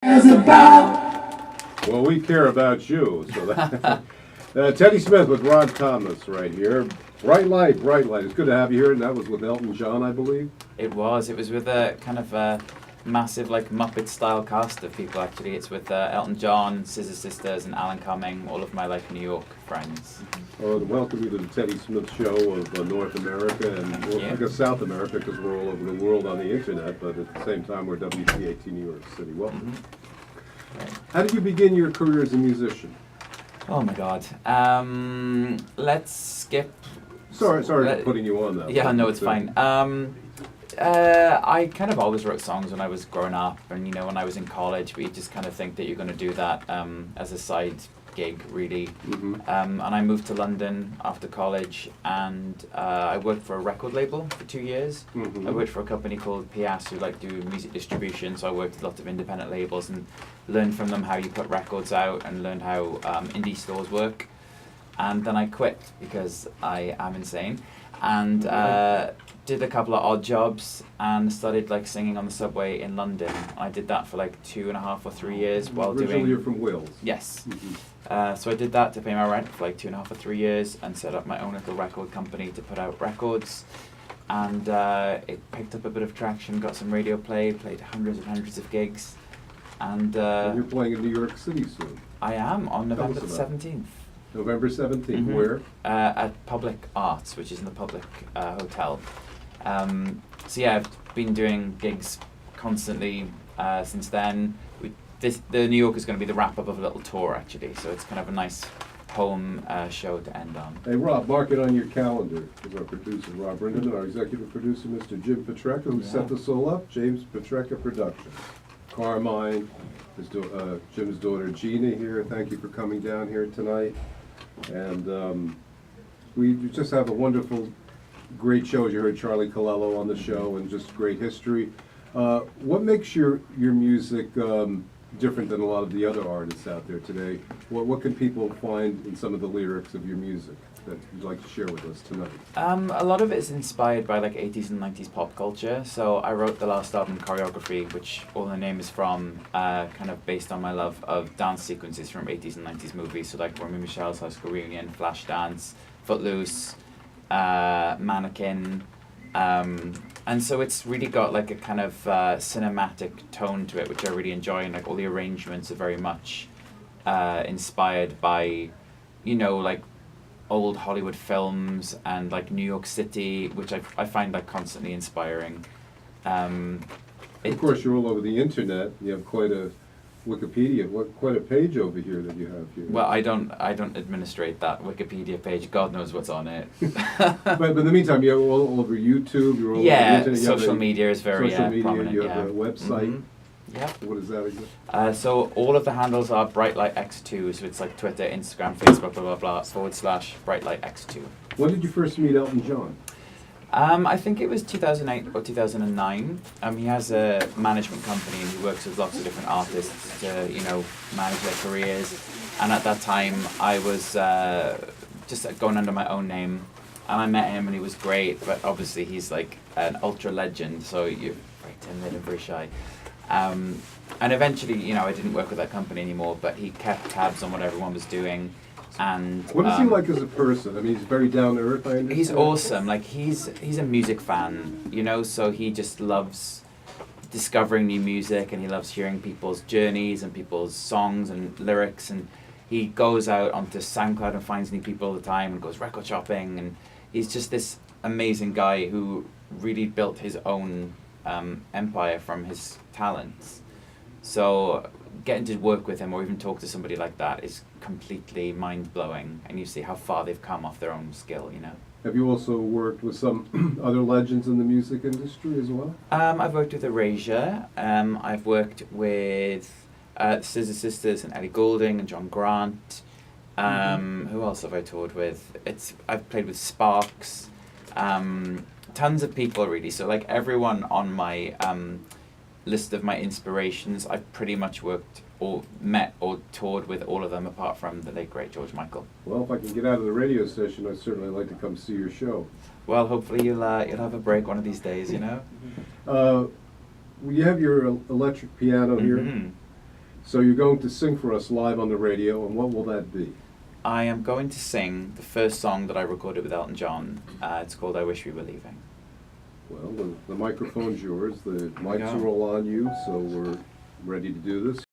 Well, we care about you. So that, Teddy Smith with Ron Thomas right here. Bright Light, Bright Light. It's good to have you here, and that was with Elton John, I believe. It was. It was with a kind of massive, like, Muppet-style cast of people, actually. It's with Elton John, Scissor Sisters, and Alan Cumming, all of my, like, New York friends. Oh, and welcome you to the Teddy Smith Show of North America and, well, I guess South America, because we're all over the world on the internet, but at the same time, we're WCAT New York City. Welcome. Right. How did you begin your career as a musician? Oh, my God. Let's skip... Sorry for putting you on that. Yeah, no, it's fine. I kind of always wrote songs when I was growing up, and you know, when I was in college, but you just kind of think that you're going to do that as a side gig, really. Mm-hmm. And I moved to London after college, and I worked for a record label for 2 years. Mm-hmm. I worked for a company called PS who like do music distribution, so I worked with lots of independent labels and learned from them how you put records out and learned how indie stores work. And then I quit because I am insane, and did a couple of odd jobs and started like singing on the subway in London. I did that for like 2.5 or 3 years while Originally doing. you're from Wales. Yes. Mm-hmm. So I did that to pay my rent for like 2.5 or 3 years and set up my own little record company to put out records. And it picked up a bit of traction, got some radio play, played hundreds and hundreds of gigs, and you're playing in New York City soon. I am on Tell November us the about it. 17th. November 17th, Mhm. where? At Public Arts, which is in the Public Hotel. So yeah, I've been doing gigs constantly since then. The New York is going to be the wrap-up of a little tour, actually, so it's kind of a nice home show to end on. Hey Rob, mark it on your calendar. There's our producer, Rob Brendan, and our executive producer, Mr. Jim Petrecca, who set this all up. James Petrecca Productions. Carmine, Jim's daughter Gina here. Thank you for coming down here tonight. And we just have a wonderful, great show. As you heard Charlie Colello on the show, and just great history. What makes your music different than a lot of the other artists out there today? What can people find in some of the lyrics of your music that you'd like to share with us tonight? A lot of it is inspired by like 80s and 90s pop culture. So I wrote the last album, Choreography, which all the name is from, kind of based on my love of dance sequences from 80s and 90s movies. So like Romy Michelle's High School Reunion, Flashdance, Footloose, Mannequin. And so it's really got like a kind of cinematic tone to it, which I really enjoy. And like all the arrangements are very much inspired by, you know, like old Hollywood films and like New York City, which I find like constantly inspiring. Of course, you're all over the internet. You have quite a Wikipedia, quite a page over here that you have here. Well, I don't administrate that Wikipedia page. God knows what's on it. but in the meantime, you're all over YouTube. You're all over the internet. Social media is very prominent. You have a website. Mm-hmm. Yeah. What is that again? So all of the handles are BrightlightX2. So it's like Twitter, Instagram, Facebook, blah blah blah / BrightlightX2. When did you first meet Elton John? I think it was 2008 or 2009. He has a management company and he works with lots of different artists to, you know, manage their careers. And at that time, I was just going under my own name. And I met him and he was great, but obviously he's like an ultra legend, so you're very timid and very shy. And eventually, you know, I didn't work with that company anymore, but he kept tabs on what everyone was doing. And what is he like as a person? I mean, he's very down to earth. I understand. He's awesome. Like he's a music fan, you know. So he just loves discovering new music, and he loves hearing people's journeys and people's songs and lyrics. And he goes out onto SoundCloud and finds new people all the time, and goes record shopping. And he's just this amazing guy who really built his own empire from his talents. So getting to work with him or even talk to somebody like that is completely mind-blowing, and you see how far they've come off their own skill, you know. Have you also worked with some other legends in the music industry as well? I've worked with Erasure. I've worked with Scissor Sisters and Ellie Goulding and John Grant. Who else have I toured with? I've played with Sparks. Tons of people, really. So like everyone on my list of my inspirations, I've pretty much worked or met or toured with all of them, apart from the late great George Michael. Well, if I can get out of the radio station, I'd certainly like to come see your show. Well, hopefully you'll have a break one of these days, you know. You have your electric piano here. So you're going to sing for us live on the radio, and what will that be? I am going to sing the first song that I recorded with Elton John. It's called I Wish We Were Leaving. Well, the microphone's yours, the mics Yeah. are all on you, so we're ready to do this.